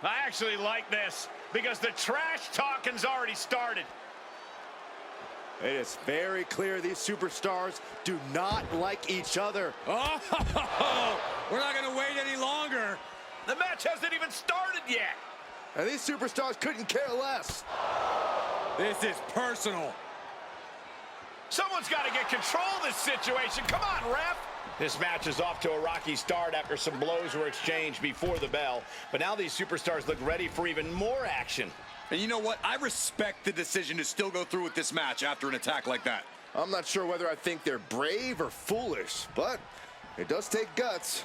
I actually like this because the trash talking's already started. It is very clear these superstars do not like each other. Oh, we're not going to wait any longer. The match hasn't even started yet. And these superstars couldn't care less. This is personal. Someone's got to get control of this situation. Come on, ref. This match is off to a rocky start after some blows were exchanged before the bell. But now these superstars look ready for even more action. And you know what? I respect the decision to still go through with this match after an attack like that. I'm not sure whether I think they're brave or foolish, but it does take guts.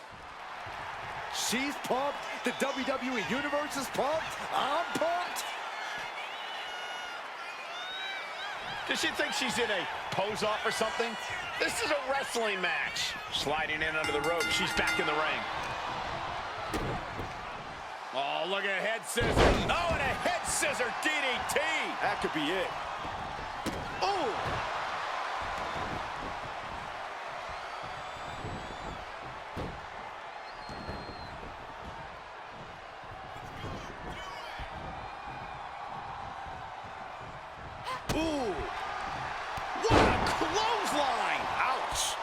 She's pumped. The WWE Universe is pumped. I'm pumped. Does she think she's in a pose-off or something? This is a wrestling match. Sliding in under the rope. She's back in the ring. Oh, look at a head scissor. Oh, and a head scissor DDT. That could be it. Oh! Ooh! What a clothesline! Ouch!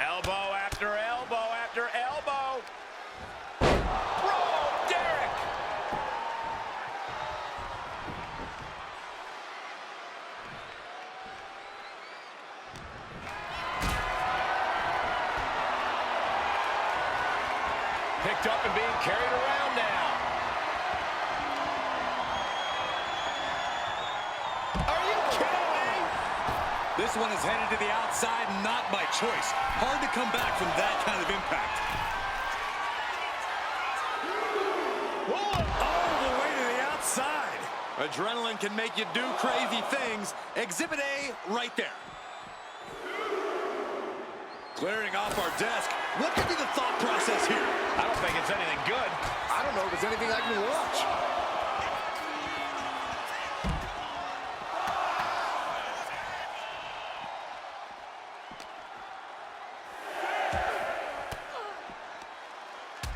Elbow after elbow after elbow. Bro, Derek! Picked up and being carried around now. Are you kidding me? This one is headed to the outside, not by choice. Hard to come back from that kind of impact. All the way to the outside. Adrenaline can make you do crazy things. Exhibit A right there. Clearing off our desk. What could be the thought process here? I don't think it's anything good. I don't know if there's anything I can watch.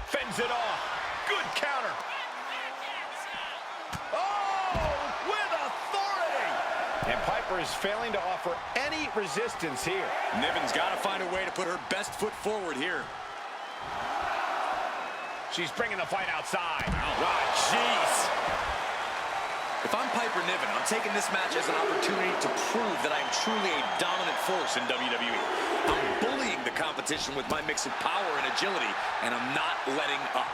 Fends it off. Good counter. Oh, with authority. And Piper is failing to offer any resistance here. Niven's got to find a way to put her best foot forward here. She's bringing the fight outside. Oh, jeez. If I'm Piper Niven, I'm taking this match as an opportunity to prove that I'm truly a dominant force in WWE. I'm bullying the competition with my mix of power and agility, and I'm not letting up.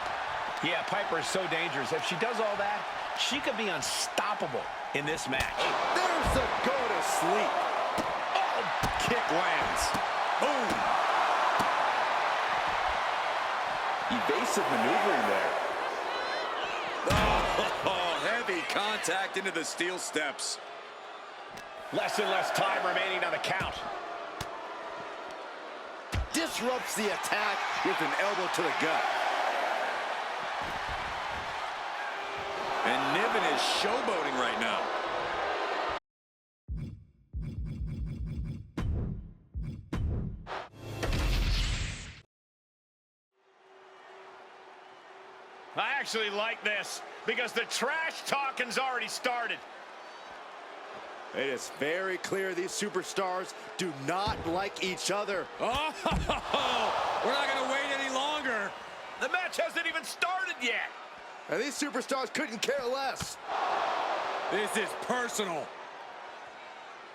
Yeah, Piper is so dangerous. If she does all that, she could be unstoppable in this match. There's the go to sleep. Oh, Kick lands. Boom. Evasive maneuvering there. Oh, heavy contact into the steel steps. less and less time remaining on the count. Disrupts the attack with an elbow to the gut. And Niven is showboating right now. I actually like this because the trash talking's already started. It is very clear these superstars do not like each other. Oh, we're not going to wait any longer. The match hasn't even started yet. And these superstars couldn't care less. This is personal.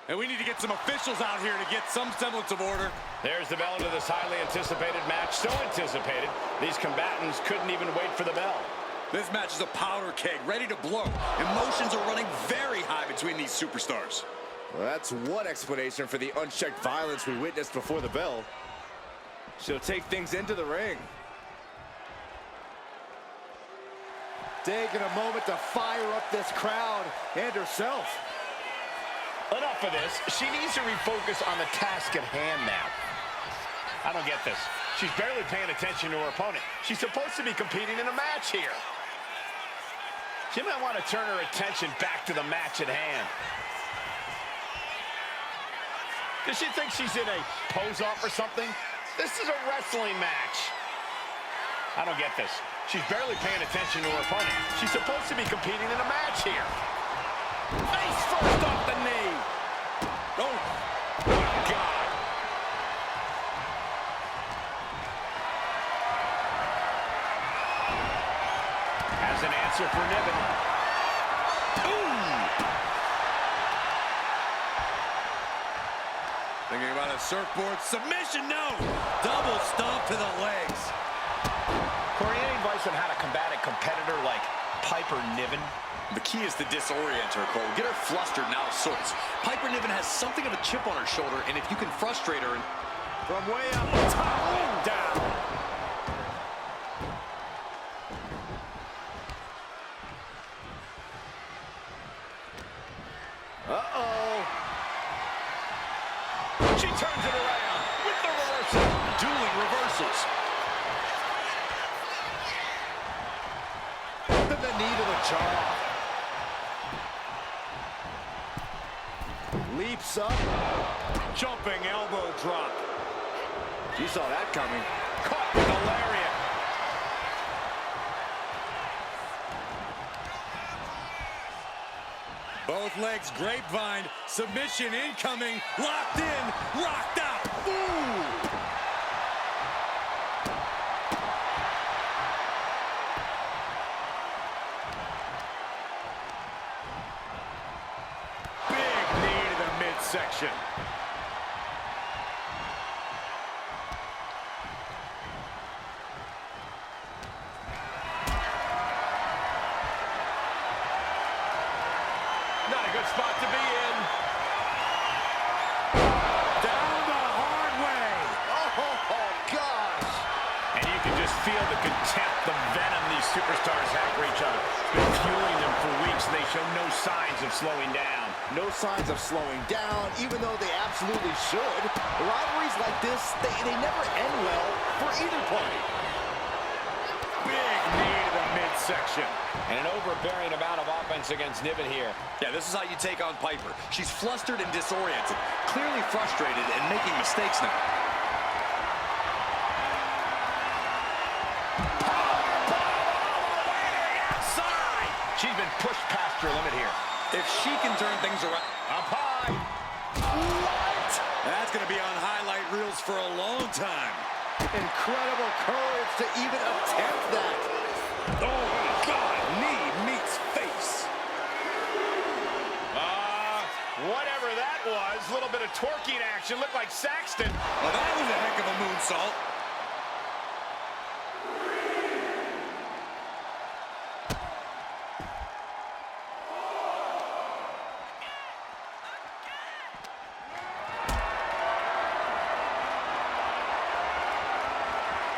And we need to get some officials out here to get some semblance of order. There's the bell to this highly anticipated match. So anticipated, these combatants couldn't even wait for the bell. This match is a powder keg, ready to blow. Emotions are running very high between these superstars. Well, that's one explanation for the unchecked violence we witnessed before the bell. She'll take things into the ring. Taking a moment to fire up this crowd and herself. Enough of this. She needs to refocus on the task at hand now. I don't get this. She's barely paying attention to her opponent. She's supposed to be competing in a match here. She might want to turn her attention back to the match at hand. Does she think she's in a pose-off or something? This is a wrestling match. I don't get this. She's barely paying attention to her opponent. She's supposed to be competing in a match here. Face first off the knee. Oh, God. Has an answer for Niven. Ooh. Thinking about a surfboard submission, no! Double stomp to the legs. Corey, any advice on how to combat a competitor like Piper Niven? The key is to disorient her, Cole. Get her flustered and out of sorts. Piper Niven has something of a chip on her shoulder, and if you can frustrate her... From way up top and down. Uh-oh. She turns it around with the reversal. Dueling reversals. To the knee to the jaw. Leaps up. Jumping elbow drop. She saw that coming. Caught with a lariat. Both legs grapevine. Submission incoming. Locked in. Rocked out. Ooh. Big knee to the midsection. Not a good spot to be in. Down the hard way. Oh, gosh. And you can just feel the contempt, the venom these superstars have for each other. It's been fueling them for weeks, and they show no signs of slowing down. No signs of slowing down, even though they absolutely should. Rivalries like this, they never end well for either party. Big knee to the midsection. And an overbearing amount of offense against Niven here. Yeah, this is how you take on Piper. She's flustered and disoriented, clearly frustrated and making mistakes now. Outside! She's been pushed past her limit here. If she can turn things around... Up high. What? That's going to be on highlight reels for a long time. Incredible courage to even attempt that. Oh, God. Knee meets face. Whatever that was. A little bit of twerking action. Looked like Saxton. Well, that was a heck of a moonsault.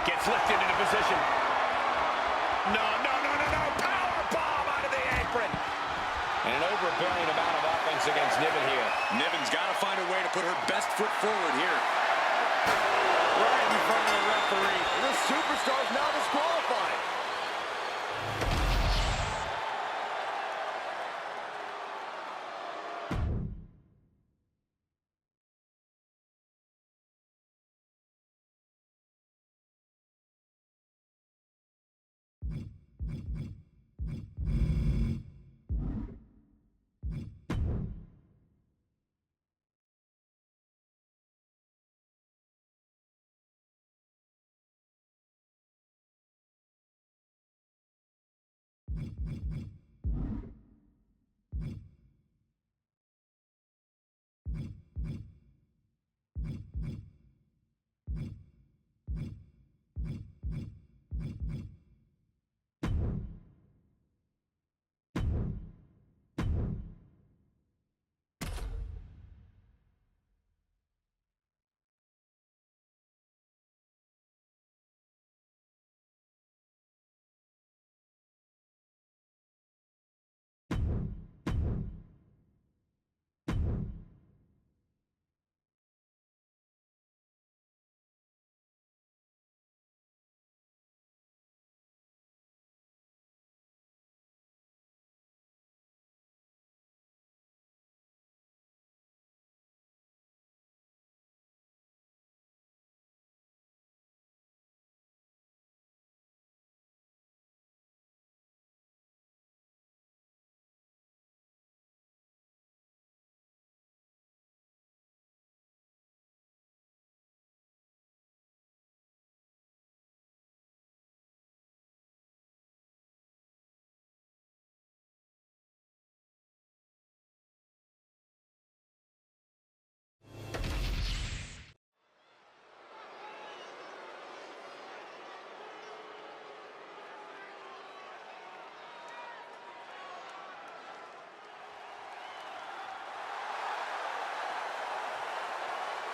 Gets lifted into position. No. Power bomb out of the apron. And an overbearing amount of offense against Niven here. Niven's got to find a way to put her best foot forward here. Right in front of the referee. This superstar's now disqualified.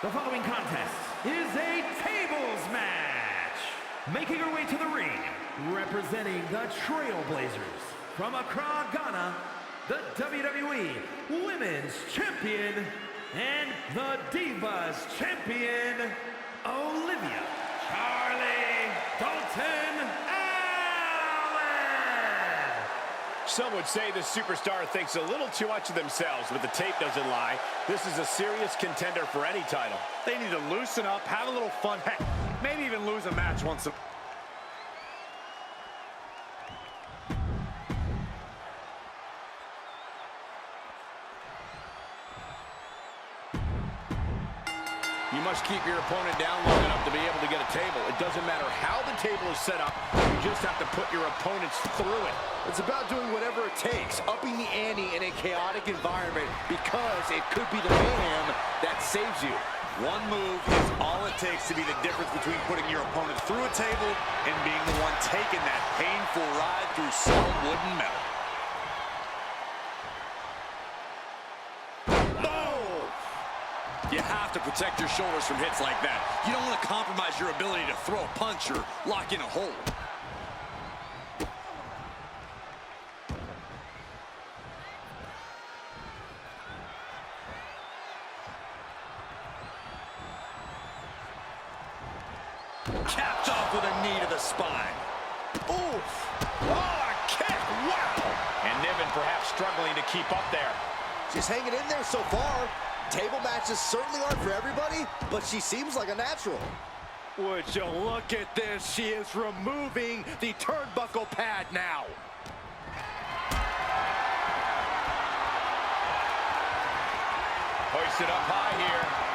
The following contest is a tables match. Making her way to the ring, representing the Trailblazers from Accra, Ghana, the WWE Women's Champion and the Divas Champion, Olivia Charlie Dalton Allen. Some would say the superstar thinks a little too much of themselves, but the tape doesn't lie. This is a serious contender for any title. They need to loosen up, have a little fun, heck, maybe even lose a match once. You must keep your opponent down long enough to be able to get a table. It doesn't matter how the table is set up. You just have to put your opponents through it. It's about doing whatever it takes, upping the ante in a chaotic environment, because it could be the mayhem that saves you. One move is all it takes to be the difference between putting your opponent through a table and being the one taking that painful ride through solid wood and metal. You have to protect your shoulders from hits like that. You don't want to compromise your ability to throw a punch or lock in a hold. Capped off with a knee to the spine. Oof! Oh, a kick! Wow! And Niven perhaps struggling to keep up there. She's hanging in there so far. Table matches certainly aren't for everybody, but she seems like a natural. Would you look at this? She is removing the turnbuckle pad now. Hoisted up high here.